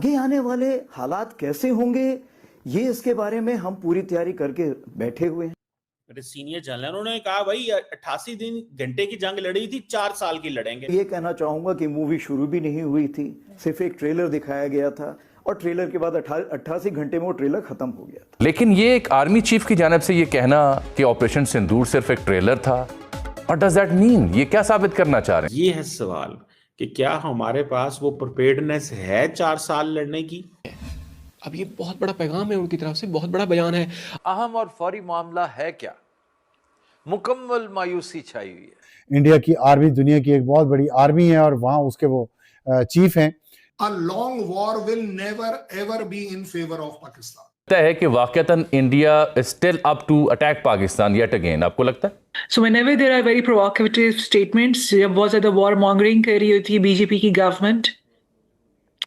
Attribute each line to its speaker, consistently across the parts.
Speaker 1: आगे आने वाले हालात कैसे होंगे, ये इसके बारे में हम पूरी तैयारी करके बैठे हुए हैं।
Speaker 2: मेरे सीनियर जनरल उन्होंने कहा भाई 88 दिन घंटे की जंग लड़ी थी, 4 साल की लड़ेंगे।
Speaker 1: ये कहना चाहूंगा कि मूवी शुरू भी नहीं हुई थी, सिर्फ एक ट्रेलर दिखाया गया था और ट्रेलर के बाद 88 घंटे में वो ट्रेलर खत्म हो गया था।
Speaker 3: लेकिन ये एक आर्मी चीफ की जानिब से ये कहना कि ऑपरेशन सिंदूर सिर्फ एक ट्रेलर था, व्हाट डज दैट मीन? ये क्या साबित करना चाह रहे हैं?
Speaker 2: ये है सवाल कि क्या हमारे पास वो प्रिपेयर्डनेस है 4 साल लड़ने की।
Speaker 4: अब ये बहुत बड़ा पैगाम है उनकी तरफ से, बहुत बड़ा बयान है।
Speaker 5: अहम और फौरी मामला है क्या? मुकम्मल मायूसी छाई हुई है।
Speaker 6: इंडिया की आर्मी दुनिया की एक बहुत बड़ी आर्मी है और वहां उसके वो चीफ हैं।
Speaker 7: A long war will never ever be in favor of Pakistan.
Speaker 3: लगता है कि वाकईतन India is still up to attack Pakistan yet again, आपको लगता है?
Speaker 8: So whenever there are very provocative statements, जब बहुत ज्यादा वॉर मॉन्गरिंग कर रही होती है बीजेपी की गवर्नमेंट,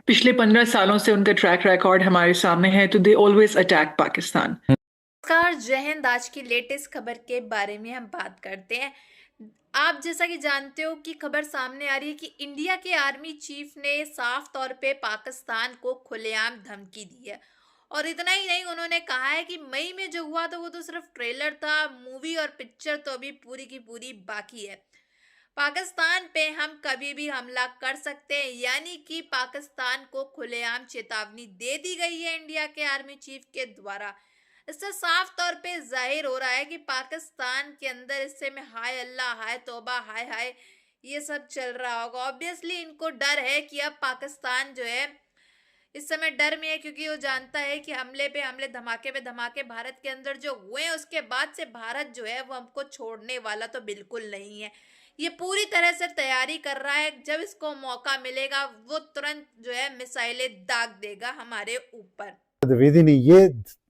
Speaker 8: पिछले 15 सालों से उनका ट्रैक रिकॉर्ड हमारे सामने है, तो दे ऑलवेज अटैक पाकिस्तान।
Speaker 9: नमस्कार, जय हिंद। आज की लेटेस्ट खबर के बारे में हम बात करते हैं। आप जैसा कि जानते हो कि खबर सामने आ रही है कि इंडिया के आर्मी चीफ ने साफ तौर पे पाकिस्तान को खुलेआम धमकी दी है। और इतना ही नहीं, उन्होंने कहा है कि मई में जो हुआ था वो तो सिर्फ ट्रेलर था, मूवी और पिक्चर तो अभी पूरी की पूरी बाकी है। पाकिस्तान पे हम कभी भी हमला कर सकते हैं, यानी कि पाकिस्तान को खुलेआम चेतावनी दे दी गई है इंडिया के आर्मी चीफ के द्वारा। इससे साफ तौर पे जाहिर हो रहा है कि पाकिस्तान के अंदर इस समय हाय अल्लाह, हाय तौबा, हाय हाय ये सब चल रहा होगा। ऑब्वियसली इनको डर है कि अब पाकिस्तान जो है इस समय डर में है, क्योंकि वो जानता है कि हमले पे हमले, धमाके पे धमाके भारत के अंदर जो हुए हैं, उसके बाद से भारत जो है वो हमको छोड़ने वाला तो बिल्कुल नहीं है। ये पूरी तरह से तैयारी कर रहा है, जब इसको मौका मिलेगा वो तुरंत जो है मिसाइलें दाग देगा हमारे ऊपर।
Speaker 6: द्विवेदी ने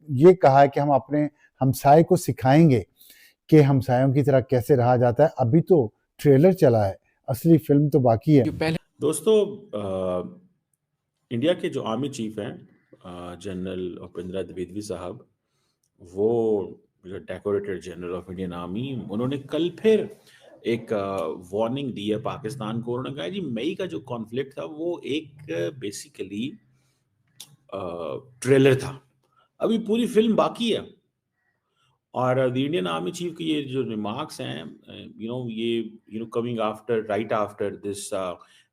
Speaker 6: ये कहा है कि हम अपने हमसाये को सिखाएंगे कि हमसायों की तरह कैसे रहा जाता है। अभी तो ट्रेलर चला है, असली फिल्म तो बाकी है।
Speaker 2: दोस्तों, इंडिया के जो आर्मी चीफ हैं जनरल उपेंद्र द्विवेदी साहब, वो decorated general of Indian army, उन्होंने कल फिर एक वार्निंग दी है पाकिस्तान को। उन्होंने कहा जी मई का जो कॉन्फ्लिक्ट था वो एक बेसिकली ट्रेलर था, अभी पूरी फिल्म बाकी है। और द इंडियन आर्मी चीफ के ये जो रिमार्क्स हैं, ये coming after, right after this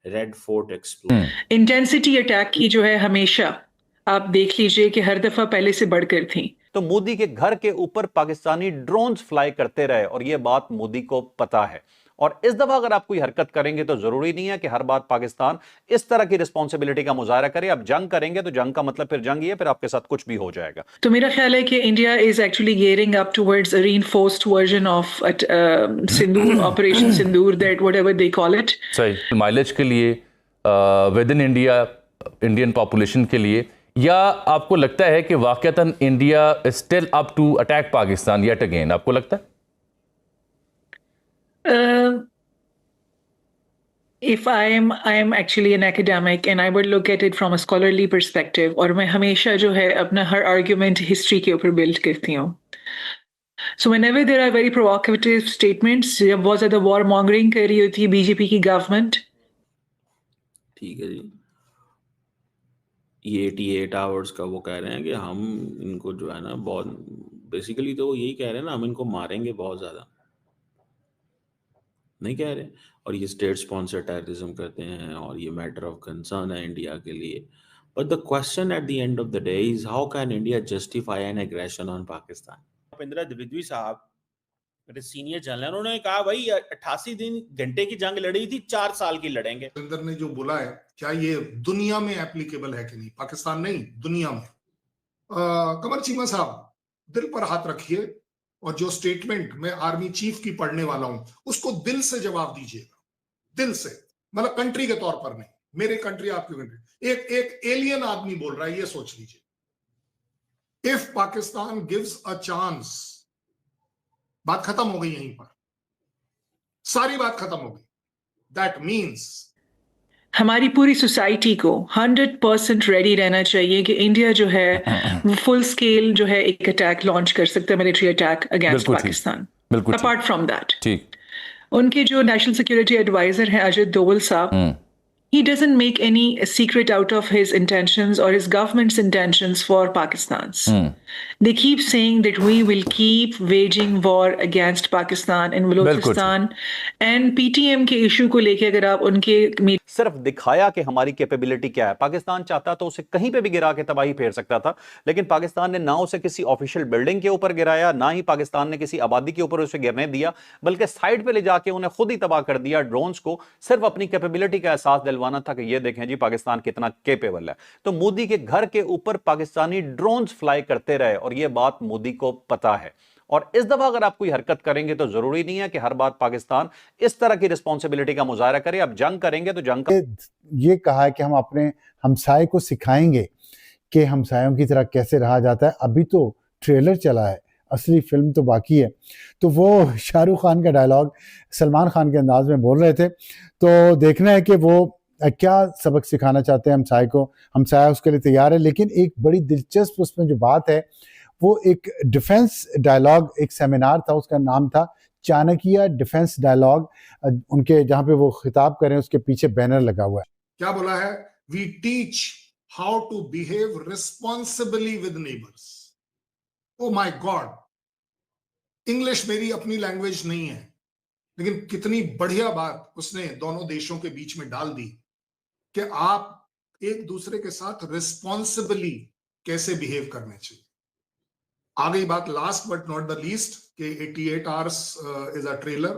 Speaker 2: red fort explosion.
Speaker 8: Intensity attack की जो है हमेशा आप देख लीजिए कि हर दफा पहले से बढ़कर थी।
Speaker 5: तो मोदी के घर के ऊपर पाकिस्तानी ड्रोन्स फ्लाई करते रहे और यह बात मोदी को पता है। और इस दफा अगर आप कोई हरकत करेंगे तो जरूरी नहीं है कि हर बात पाकिस्तान इस तरह की रिस्पॉन्सिबिलिटी का मुजाहरा करे। आप जंग करेंगे तो जंग का मतलब फिर जंग ही है, फिर आपके साथ कुछ भी हो जाएगा।
Speaker 8: तो मेरा ख्याल है कि India is actually gearing up towards a reinforced version of Sindoor, operation Sindoor, that whatever they call it.
Speaker 3: सही माइलेज के लिए within India, Indian population के लिए, या आपको लगता है कि वाकईतन India is still up to attack Pakistan yet again, आपको लगता है?
Speaker 8: If I am actually an academic and I would look at it from a scholarly perspective, और मैं हमेशा जो है अपना हर argument history के ऊपर build करती हूँ। So whenever there are very provocative statements, जब बहुत ज़्यादा war mongering कर रही होती है बीजेपी की गवर्नमेंट।
Speaker 2: ठीक है जी, ये 88 आवर्स का वो कह रहे हैं कि हम इनको जो है ना बहुत, बेसिकली तो वो यही कह रहे हैं ना, हम इनको मारेंगे बहुत ज्यादा, नहीं कह रहे। और ये स्टेट स्पॉन्सर टेररिज्म करते हैं और ये मैटर ऑफ कंसर्न है इंडिया के लिए। But the question at the end of the day is how can India justify an aggression on Pakistan. Upendra Dwivedi साहब, मेरे सीनियर जनरल, उन्होंने कहा भाई 88 दिन घंटे की जंग लड़ी थी, 4 साल की लड़ेंगे।
Speaker 7: उपेंद्र ने जो बोला है, क्या ये दुनिया में एप्लीकेबल है कि नहीं? पाकिस्तान नहीं, दुनिया में। कमर चीमा साहब, दिल पर हाथ रखिए और जो स्टेटमेंट मैं आर्मी चीफ की पढ़ने वाला हूं उसको दिल से जवाब दीजिएगा, दिल से, मतलब कंट्री के तौर पर नहीं, मेरे कंट्री आपकी कंट्री। एक एलियन आदमी बोल रहा है, ये सोच लीजिए। If Pakistan gives a chance, बात खत्म हो गई, यहीं पर सारी बात खत्म हो गई। दैट मीन्स
Speaker 8: हमारी पूरी सोसाइटी को 100% रेडी रहना चाहिए कि इंडिया जो है फुल स्केल जो है एक अटैक लॉन्च कर सकता है, military attack against Pakistan. Apart from that, ठीक, उनके जो नेशनल सिक्योरिटी एडवाइजर हैं अजित डोवल साहब, he doesn't make any secret out of his intentions or his government's intentions for Pakistan's. They keep saying that we will keep waging war against Pakistan and Balochistan and PTM के issue को लेके अगर आप उनके
Speaker 5: सिर्फ दिखाया कि हमारी कैपेबिलिटी क्या है। पाकिस्तान चाहता तो उसे कहीं पे भी गिरा के तबाही फेर सकता था, लेकिन पाकिस्तान ने ना उसे किसी ऑफिशियल बिल्डिंग के ऊपर गिराया, ना ही पाकिस्तान ने किसी आबादी के ऊपर उसे गिरने दिया, बल्कि साइड पे ले जाके उन्हें खुद ही तबाह कर दिया ड्रोन्स को। सिर्फ अपनी कैपेबिलिटी का एहसास दिलवाना था कि ये देखें जी पाकिस्तान कितना केपेबल है। तो मोदी के घर के ऊपर पाकिस्तानी ड्रोन्स फ्लाई करते रहे और यह बात मोदी को पता है। और इस दफा अगर आप कोई हरकत करेंगे तो जरूरी नहीं है कि हर बार पाकिस्तान इस तरह की रिस्पॉन्सिबिलिटी का मुजाहरा करे। अब जंग करेंगे तो जंग का
Speaker 6: ये कहा है कि हम अपने हमसाये को सिखाएंगे कि हमसायों की तरह कैसे रहा जाता है। अभी तो ट्रेलर चला है, असली फिल्म तो बाकी है। तो वो शाहरुख खान का डायलॉग सलमान खान के अंदाज में बोल रहे थे, तो देखना है कि वो क्या सबक सिखाना चाहते हैं हमसाये को। हमसाया उसके लिए तैयार है, लेकिन एक बड़ी दिलचस्प उसमें जो बात है वो एक डिफेंस डायलॉग, एक सेमिनार था, उसका नाम था चाणक्य डिफेंस डायलॉग, उनके जहां पे वो खिताब कर रहे हैं उसके पीछे बैनर लगा हुआ है।
Speaker 7: क्या बोला है? We teach how to behave responsibly with neighbours. Oh my God, English मेरी अपनी लैंग्वेज नहीं है, लेकिन कितनी बढ़िया बात उसने दोनों देशों के बीच में डाल दी कि आप एक दूसरे के साथ रिस्पॉन्सिबली कैसे बिहेव करने चाहिए। आ गई बात last but not the least कि 88 hours is a trailer,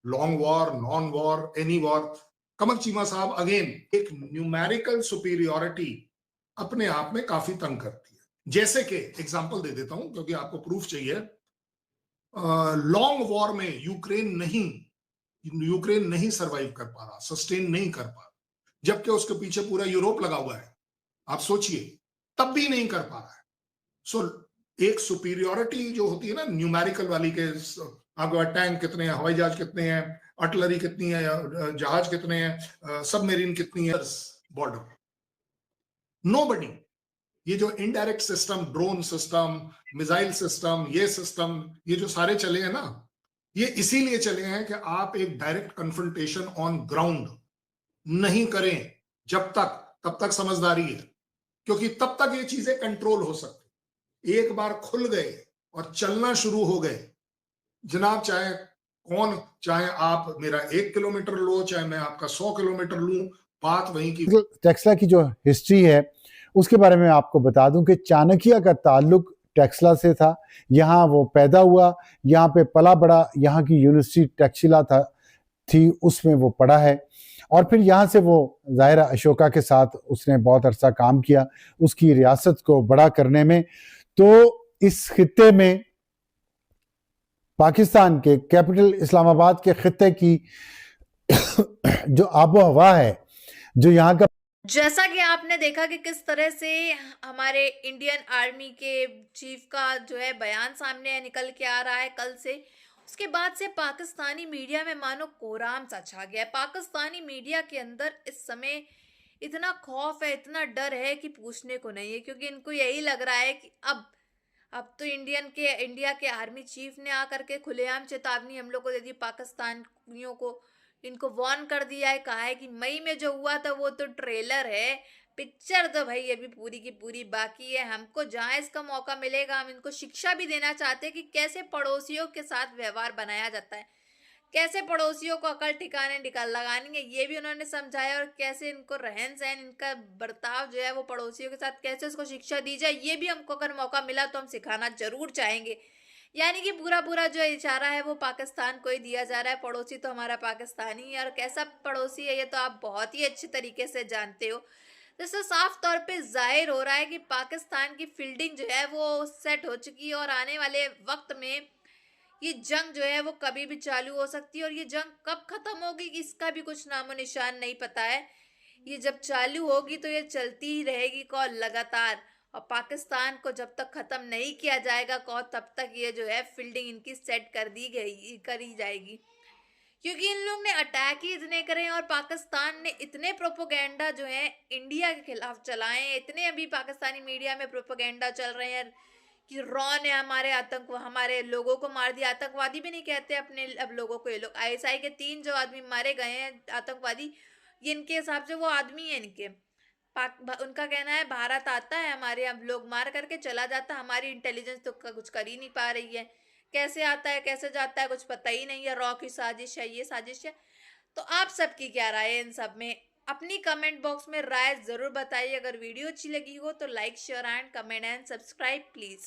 Speaker 7: long war, non war, any war. Qamar Cheema साहब अगेन एक न्यूमेरिकल सुपीरियोरिटी अपने आप में काफी तंग करती है। जैसे कि एग्जांपल दे देता हूं क्योंकि आपको प्रूफ चाहिए। लॉन्ग वॉर में यूक्रेन नहीं सरवाइव कर पा रहा, सस्टेन नहीं कर पा रहा, जबकि उसके पीछे पूरा यूरोप लगा हुआ है। आप सोचिए, तब भी नहीं कर पा रहा है। सो एक सुपीरियोरिटी जो होती है ना न्यूमेरिकल वाली के, आपके टैंक कितने हैं, हवाई जहाज कितने हैं, आर्टिलरी कितनी है, जहाज कितने हैं, सबमरीन कितनी है, बॉर्डर नोबडी। ये जो indirect system, drone system, missile system, ये सिस्टम, ये जो सारे चले हैं ना, ये इसीलिए चले हैं कि आप एक डायरेक्ट कन्फ्रंटेशन ऑन ग्राउंड नहीं करें तब तक समझदारी है, क्योंकि तब तक ये चीजें कंट्रोल हो सकती। एक बार खुल गए और चलना शुरू हो गए जनाब, चाहे आप मेरा 1 किलोमीटर लो, चाहे मैं आपका 100 किलोमीटर लूं, बात वहीं की।
Speaker 6: टेक्सला की जो हिस्ट्री है उसके बारे में आपको बता दूं कि चाणक्य का ताल्लुक टेक्सला से था। यहाँ वो पैदा हुआ, यहाँ पे पला बड़ा, यहाँ की यूनिवर्सिटी टेक्सला थी, उसमें वो पढ़ा है। और फिर यहाँ से वो ज़ाहिरा अशोका के साथ उसने बहुत अरसा काम किया उसकी रियासत को बड़ा करने में। तो इस खित्ते में पाकिस्तान के कैपिटल इस्लामाबाद के खित्ते की जो आबो हवा है, जो यहाँ का,
Speaker 9: जैसा कि आपने देखा कि किस तरह से हमारे इंडियन आर्मी के चीफ का जो है बयान सामने निकल के आ रहा है कल से, उसके बाद से पाकिस्तानी मीडिया में मानो कोहराम सा छा गया है। पाकिस्तानी मीडिया के अंदर इस समय इतना खौफ है, इतना डर है कि पूछने को नहीं है, क्योंकि इनको यही लग रहा है कि अब तो इंडिया के आर्मी चीफ ने आकर के खुलेआम चेतावनी हम लोग को दे दी, पाकिस्तानियों को इनको वार्न कर दिया है, कहा है कि मई में जो हुआ था वो तो ट्रेलर है, पिक्चर तो भाई अभी पूरी की पूरी बाकी है। हमको जहाँ इसका मौका मिलेगा हम इनको शिक्षा भी देना चाहते हैं कि कैसे पड़ोसियों के साथ व्यवहार बनाया जाता है, कैसे पड़ोसियों को अकल ठिकाने लगानी है, ये भी उन्होंने समझाया, और कैसे इनको रहन सहन, इनका बर्ताव जो है वो पड़ोसियों के साथ कैसे उसको शिक्षा दी जाए, ये भी हमको अगर मौका मिला तो हम सिखाना जरूर चाहेंगे। यानी कि पूरा जो इशारा है वो पाकिस्तान को ही दिया जा रहा है। पड़ोसी तो हमारा पाकिस्तानी है, और कैसा पड़ोसी है ये तो आप बहुत ही अच्छी तरीके से जानते हो। जिससे साफ तौर पे जाहिर हो रहा है कि पाकिस्तान की फील्डिंग जो है वो सेट हो चुकी है, और आने वाले वक्त में ये जंग जो है वो कभी भी चालू हो सकती है, और ये जंग कब खत्म होगी इसका भी कुछ नामो निशान नहीं पता है। ये जब चालू होगी तो ये चलती ही रहेगी कौन लगातार, और पाकिस्तान को जब तक खत्म नहीं किया जाएगा कौन तब तक ये जो है फील्डिंग इनकी सेट करी जाएगी, क्योंकि इन लोग ने अटैक ही इतने करे और पाकिस्तान ने इतने प्रोपोगेंडा जो है इंडिया के खिलाफ चलाए, इतने अभी पाकिस्तानी मीडिया में प्रोपोगेंडा चल रहे हैं कि रॉ ने हमारे लोगों को मार दिया। आतंकवादी भी नहीं कहते अपने अब लोगों को, ये लोग ISI के 3 जो आदमी मारे गए हैं आतंकवादी, ये इनके हिसाब से वो आदमी है इनके उनका कहना है भारत आता है हमारे हम लोग मार करके चला जाता, हमारी इंटेलिजेंस तो कुछ कर ही नहीं पा रही है, कैसे आता है कैसे जाता है कुछ पता ही नहीं है, रॉ की साजिश है, ये साजिश है। तो आप सबकी क्या राय है इन सब में? अपनी कमेंट बॉक्स में राय जरूर बताइए। अगर वीडियो अच्छी लगी हो तो like share and comment and subscribe please.